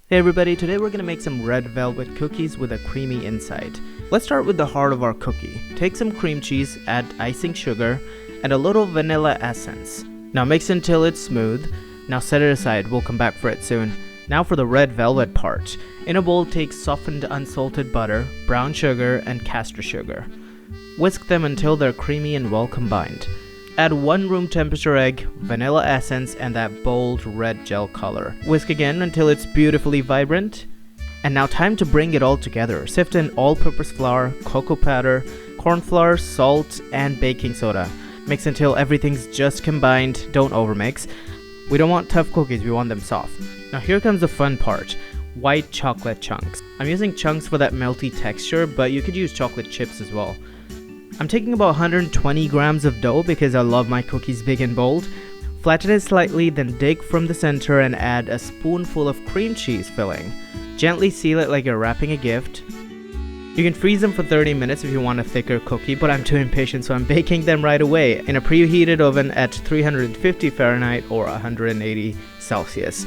Hey everybody, today we're gonna make some red velvet cookies with a creamy inside. Let's start with the heart of our cookie. Take some cream cheese, add icing sugar, and a little vanilla essence. Now mix until it's smooth. Now set it aside, we'll come back for it soon. Now for the red velvet part. In a bowl, take softened unsalted butter, brown sugar, and castor sugar. Whisk them until they're creamy and well combined. Add 1 room temperature egg, vanilla essence, and that bold red gel color. Whisk again until it's beautifully vibrant. And now time to bring it all together. Sift in all-purpose flour, cocoa powder, corn flour, salt, and baking soda. Mix until everything's just combined, don't overmix. We don't want tough cookies, we want them soft. Now here comes the fun part. White chocolate chunks. I'm using chunks for that melty texture, but you could use chocolate chips as well. I'm taking about 120 grams of dough because I love my cookies big and bold. Flatten it slightly, then dig from the center and add a spoonful of cream cheese filling. Gently seal it like you're wrapping a gift. You can freeze them for 30 minutes if you want a thicker cookie, but I'm too impatient, so I'm baking them right away in a preheated oven at 350 Fahrenheit or 180 Celsius.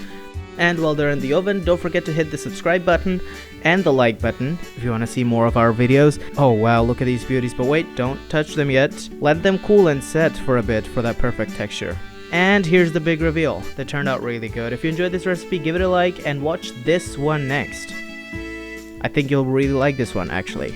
And while they're in the oven, don't forget to hit the subscribe button and the like button if you want to see more of our videos. Oh wow, look at these beauties, but wait, don't touch them yet. Let them cool and set for a bit for that perfect texture. And here's the big reveal. They turned out really good. If you enjoyed this recipe, give it a like and watch this one next. I think you'll really like this one actually.